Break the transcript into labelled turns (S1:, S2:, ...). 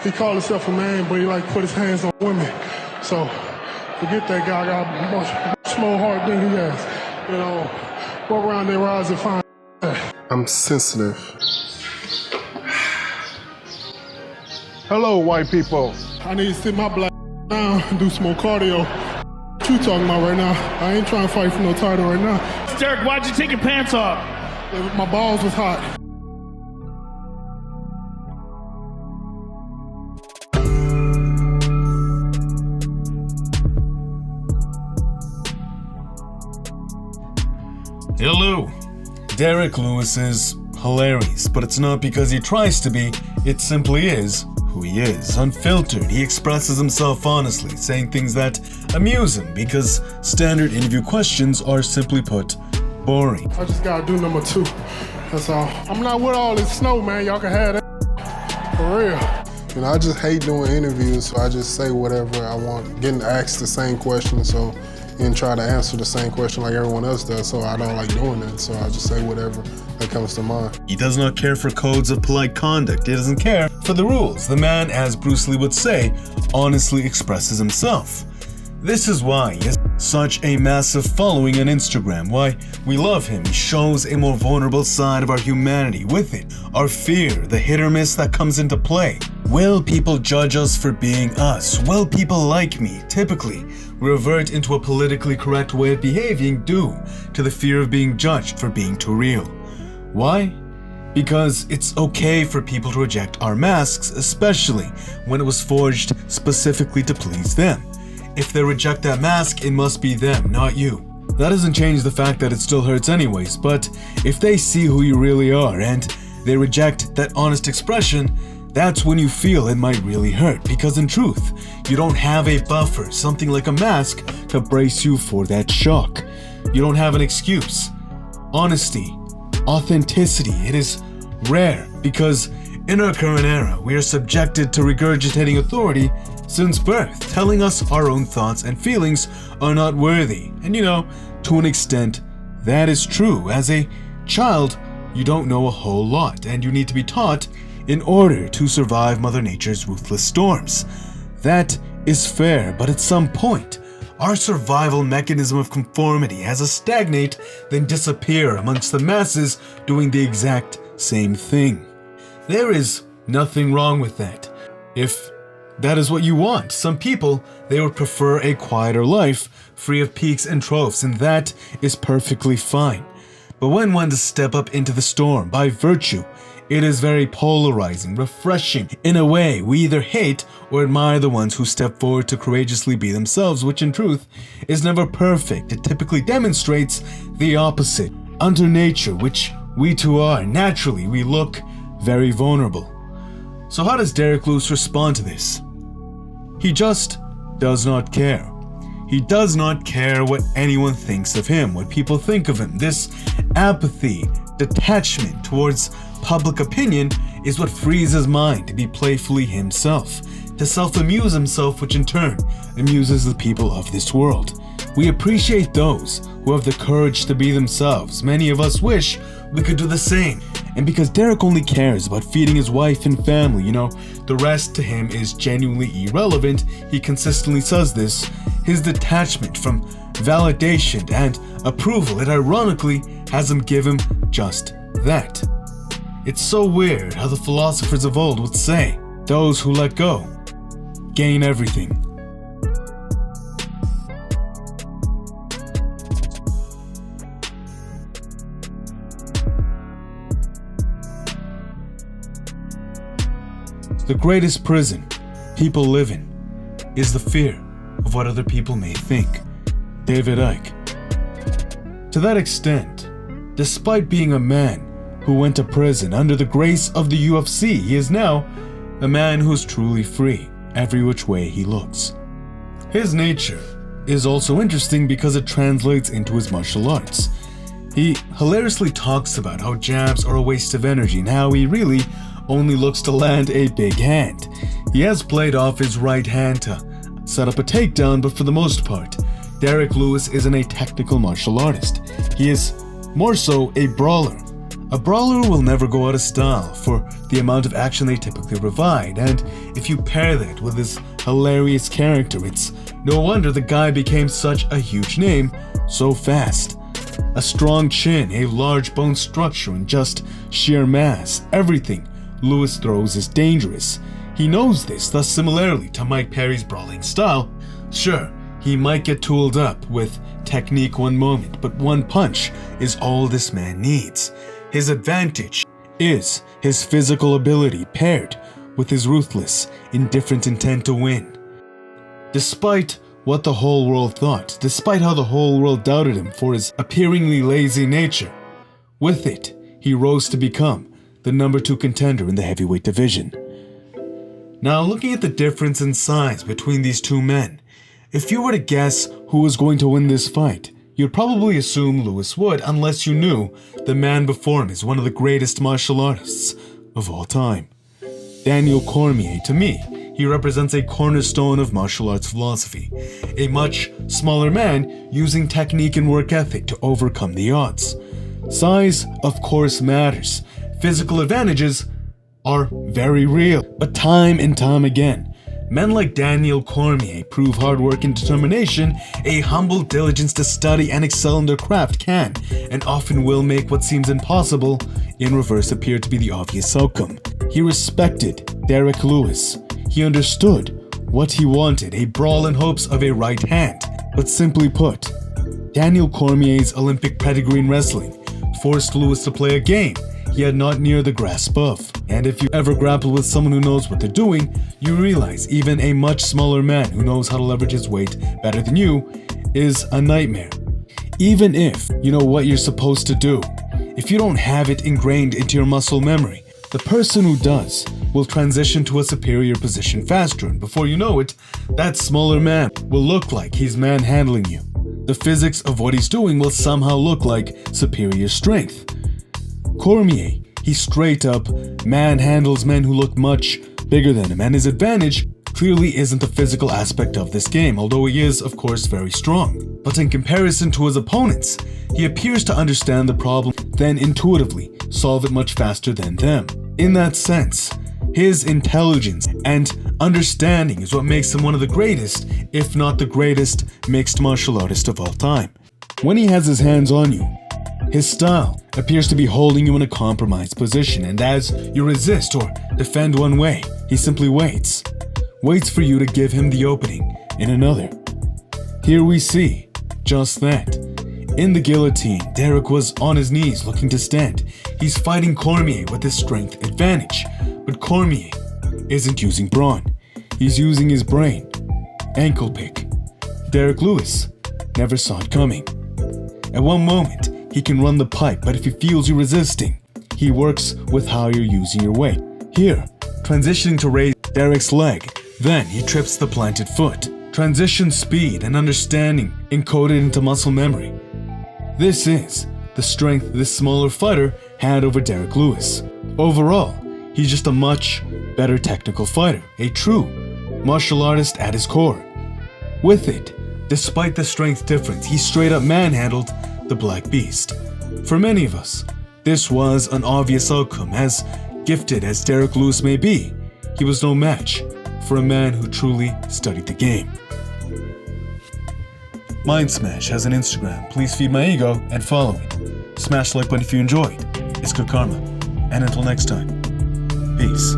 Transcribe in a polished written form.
S1: He called himself a man, but he like put his hands on women. So forget that guy. Got a much more heart than he has. You know, go around their eyes and find that. I'm sensitive. Hello, white people. I need to sit my black down and do some more cardio. What you talking about right now? I ain't trying to fight for no title right now.
S2: Derek, why'd you take your pants off?
S1: My balls was hot.
S3: Hello. Derek Lewis is hilarious, but it's not because he tries to be, it simply is who he is. Unfiltered, he expresses himself honestly, saying things that amuse him because standard interview questions are, simply put, boring.
S1: I just gotta do number 2. That's all. I'm not with all this snow, man. Y'all can have that. For real. You know, I just hate doing interviews, so I just say whatever I want. Getting asked the same question, so and try to answer the same question like everyone else does, so I don't like doing that, so I just say whatever that comes to mind.
S3: He does not care for codes of polite conduct. He doesn't care for the rules. The man, as Bruce Lee would say, honestly expresses himself. This is why he has such a massive following on Instagram, why we love him. He shows a more vulnerable side of our humanity. With it, our fear, the hit or miss that comes into play. Will people judge us for being us? Will people like me? Typically, we revert into a politically correct way of behaving due to the fear of being judged for being too real. Why? Because it's okay for people to reject our masks, especially when it was forged specifically to please them. If they reject that mask, it must be them, not you. That doesn't change the fact that it still hurts anyways, but if they see who you really are and they reject that honest expression, that's when you feel it might really hurt, because in truth, you don't have a buffer, something like a mask to brace you for that shock. You don't have an excuse. Honesty, authenticity, it is rare because in our current era, we are subjected to regurgitating authority since birth, telling us our own thoughts and feelings are not worthy. And you know, to an extent, that is true. As a child, you don't know a whole lot, and you need to be taught in order to survive Mother Nature's ruthless storms. That is fair, but at some point, our survival mechanism of conformity has to stagnate, then disappear amongst the masses doing the exact same thing. There is nothing wrong with that. If that is what you want. Some people, they would prefer a quieter life, free of peaks and troughs, and that is perfectly fine. But when one to step up into the storm by virtue, it is very polarizing, refreshing. In a way, we either hate or admire the ones who step forward to courageously be themselves, which in truth is never perfect. It typically demonstrates the opposite. Under nature, which we too are, naturally we look very vulnerable. So how does Derek Lewis respond to this? He just does not care. He does not care what anyone thinks of him, what people think of him. This apathy, detachment towards public opinion is what frees his mind to be playfully himself, to self-amuse himself, which in turn amuses the people of this world. We appreciate those who have the courage to be themselves. Many of us wish we could do the same. And because Derek only cares about feeding his wife and family, you know, the rest to him is genuinely irrelevant. He consistently says this. His detachment from validation and approval, it ironically has him give him just that. It's so weird how the philosophers of old would say, those who let go gain everything. The greatest prison people live in is the fear of what other people may think. David Icke. To that extent, despite being a man who went to prison under the grace of the UFC, he is now a man who is truly free, every which way he looks. His nature is also interesting because it translates into his martial arts. He hilariously talks about how jabs are a waste of energy and how he really only looks to land a big hand. He has played off his right hand to set up a takedown, but for the most part, Derek Lewis isn't a technical martial artist. He is more so a brawler, A brawler will never go out of style for the amount of action they typically provide, and if you pair that with his hilarious character, it's no wonder the guy became such a huge name so fast. A strong chin, a large bone structure, and just sheer mass. Everything Lewis throws is dangerous. He knows this, thus similarly to Mike Perry's brawling style. Sure, he might get tooled up with technique one moment, but one punch is all this man needs. His advantage is his physical ability paired with his ruthless, indifferent intent to win. Despite what the whole world thought, despite how the whole world doubted him for his appearingly lazy nature, with it, he rose to become the number 2 contender in the heavyweight division. Now, looking at the difference in size between these two men, if you were to guess who was going to win this fight, you'd probably assume Lewis would, unless you knew the man before him is one of the greatest martial artists of all time. Daniel Cormier, to me, he represents a cornerstone of martial arts philosophy, a much smaller man using technique and work ethic to overcome the odds. Size, of course, matters. Physical advantages are very real, but time and time again, men like Daniel Cormier prove hard work and determination, a humble diligence to study and excel in their craft can, and often will, make what seems impossible in reverse appear to be the obvious outcome. He respected Derek Lewis. He understood what he wanted, a brawl in hopes of a right hand. But simply put, Daniel Cormier's Olympic pedigree in wrestling forced Lewis to play a game he had not near the grasp of. And if you ever grapple with someone who knows what they're doing, you realize even a much smaller man who knows how to leverage his weight better than you is a nightmare. Even if you know what you're supposed to do, if you don't have it ingrained into your muscle memory, the person who does will transition to a superior position faster, and before you know it, that smaller man will look like he's manhandling you. The physics of what he's doing will somehow look like superior strength. Cormier, he straight up manhandles men who look much bigger than him, and his advantage clearly isn't the physical aspect of this game, although he is, of course, very strong. But in comparison to his opponents, he appears to understand the problem, then intuitively solve it much faster than them. In that sense, his intelligence and understanding is what makes him one of the greatest, if not the greatest, mixed martial artist of all time. When he has his hands on you, his style appears to be holding you in a compromised position, and as you resist or defend one way, he simply waits for you to give him the opening in another. Here we see just that. In the guillotine, Derek was on his knees looking to stand. He's fighting Cormier with his strength advantage, but Cormier isn't using brawn. He's using his brain. Ankle pick. Derek Lewis never saw it coming. At one moment, he can run the pipe, but if he feels you resisting, he works with how you're using your weight. Here, transitioning to raise Derek's leg, then he trips the planted foot. Transition speed and understanding encoded into muscle memory. This is the strength this smaller fighter had over Derek Lewis. Overall, he's just a much better technical fighter, a true martial artist at his core. With it, despite the strength difference, he straight up manhandled the Black Beast. For many of us, this was an obvious outcome. As gifted as Derek Lewis may be, he was no match for a man who truly studied the game. Mind Smash has an Instagram. Please feed my ego and follow it. Smash the like button if you enjoyed. It's good karma. And until next time, peace.